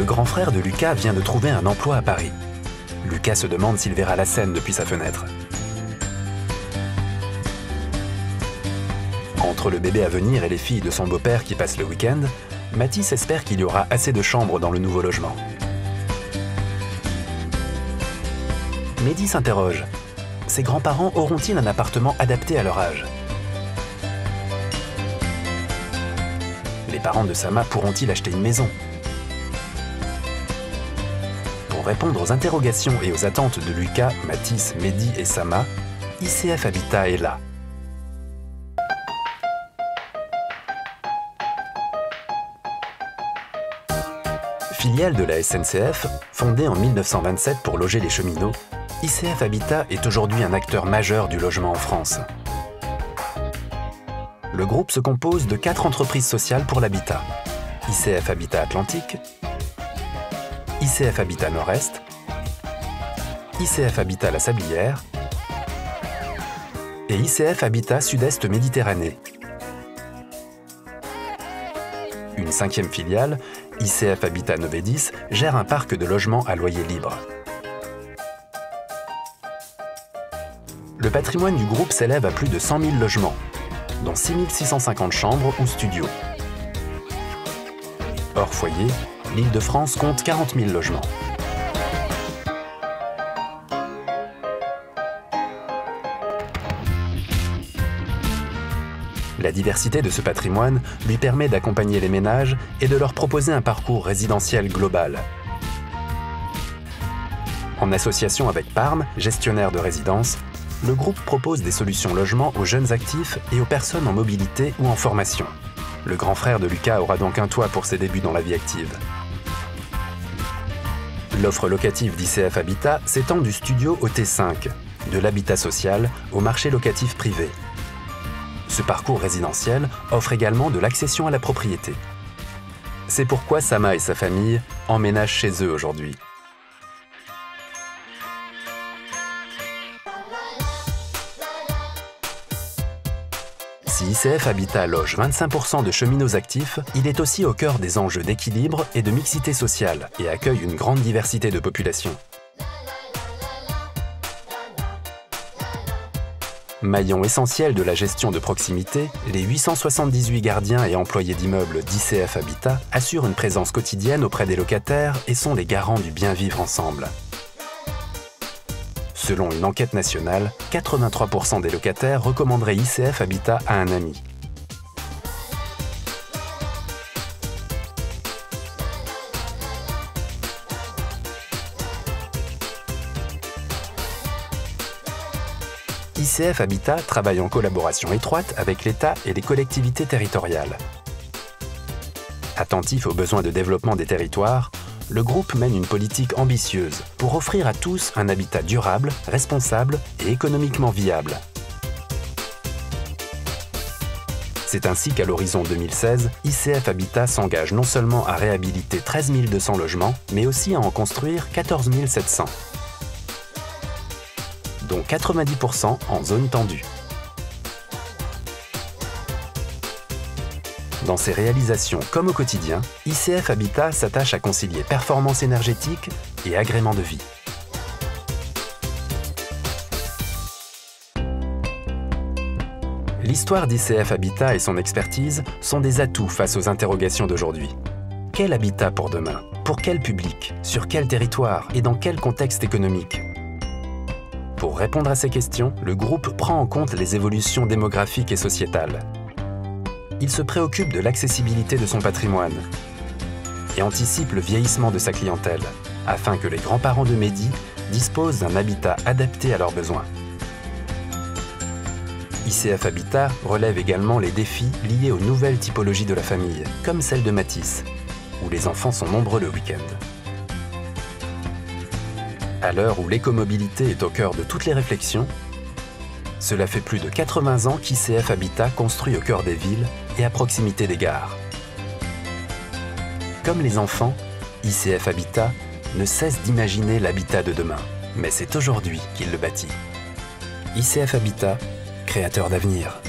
le grand frère de Lucas vient de trouver un emploi à Paris. Lucas se demande s'il verra la Seine depuis sa fenêtre. Entre le bébé à venir et les filles de son beau-père qui passent le week-end, Mathis espère qu'il y aura assez de chambres dans le nouveau logement. Mehdi s'interroge. Ses grands-parents auront-ils un appartement adapté à leur âge? Les parents de Sama pourront-ils acheter une maison? Pour répondre aux interrogations et aux attentes de Lucas, Mathis, Mehdi et Sama, ICF Habitat est là. Filiale de la SNCF, fondée en 1927 pour loger les cheminots, ICF Habitat est aujourd'hui un acteur majeur du logement en France. Le groupe se compose de 4 entreprises sociales pour l'habitat. ICF Habitat Atlantique, ICF Habitat Nord-Est, ICF Habitat La Sablière et ICF Habitat Sud-Est Méditerranée. Une 5e filiale, ICF Habitat Novedis, gère un parc de logements à loyer libre. Le patrimoine du groupe s'élève à plus de 100 000 logements, dont 6 650 chambres ou studios. Hors foyer, l'Île-de-France compte 40 000 logements. La diversité de ce patrimoine lui permet d'accompagner les ménages et de leur proposer un parcours résidentiel global. En association avec Parme, gestionnaire de résidences, le groupe propose des solutions logement aux jeunes actifs et aux personnes en mobilité ou en formation. Le grand frère de Lucas aura donc un toit pour ses débuts dans la vie active. L'offre locative d'ICF Habitat s'étend du studio au T5, de l'habitat social au marché locatif privé. Ce parcours résidentiel offre également de l'accession à la propriété. C'est pourquoi Sama et sa famille emménagent chez eux aujourd'hui. Si ICF Habitat loge 25% de cheminots actifs, il est aussi au cœur des enjeux d'équilibre et de mixité sociale et accueille une grande diversité de populations. Maillon essentiel de la gestion de proximité, les 878 gardiens et employés d'immeubles d'ICF Habitat assurent une présence quotidienne auprès des locataires et sont les garants du bien vivre ensemble. Selon une enquête nationale, 83% des locataires recommanderaient ICF Habitat à un ami. ICF Habitat travaille en collaboration étroite avec l'État et les collectivités territoriales. Attentif aux besoins de développement des territoires, le groupe mène une politique ambitieuse pour offrir à tous un habitat durable, responsable et économiquement viable. C'est ainsi qu'à l'horizon 2016, ICF Habitat s'engage non seulement à réhabiliter 13 200 logements, mais aussi à en construire 14 700. Dont 90% en zone tendue. Dans ses réalisations comme au quotidien, ICF Habitat s'attache à concilier performance énergétique et agrément de vie. L'histoire d'ICF Habitat et son expertise sont des atouts face aux interrogations d'aujourd'hui. Quel habitat pour demain? Pour quel public? Sur quel territoire? Et dans quel contexte économique? Pour répondre à ces questions, le groupe prend en compte les évolutions démographiques et sociétales. Il se préoccupe de l'accessibilité de son patrimoine et anticipe le vieillissement de sa clientèle, afin que les grands-parents de Mehdi disposent d'un habitat adapté à leurs besoins. ICF Habitat relève également les défis liés aux nouvelles typologies de la famille, comme celle de Mathis, où les enfants sont nombreux le week-end. À l'heure où l'écomobilité est au cœur de toutes les réflexions, cela fait plus de 80 ans qu'ICF Habitat construit au cœur des villes et à proximité des gares. Comme les enfants, ICF Habitat ne cesse d'imaginer l'habitat de demain, mais c'est aujourd'hui qu'il le bâtit. ICF Habitat, créateur d'avenir.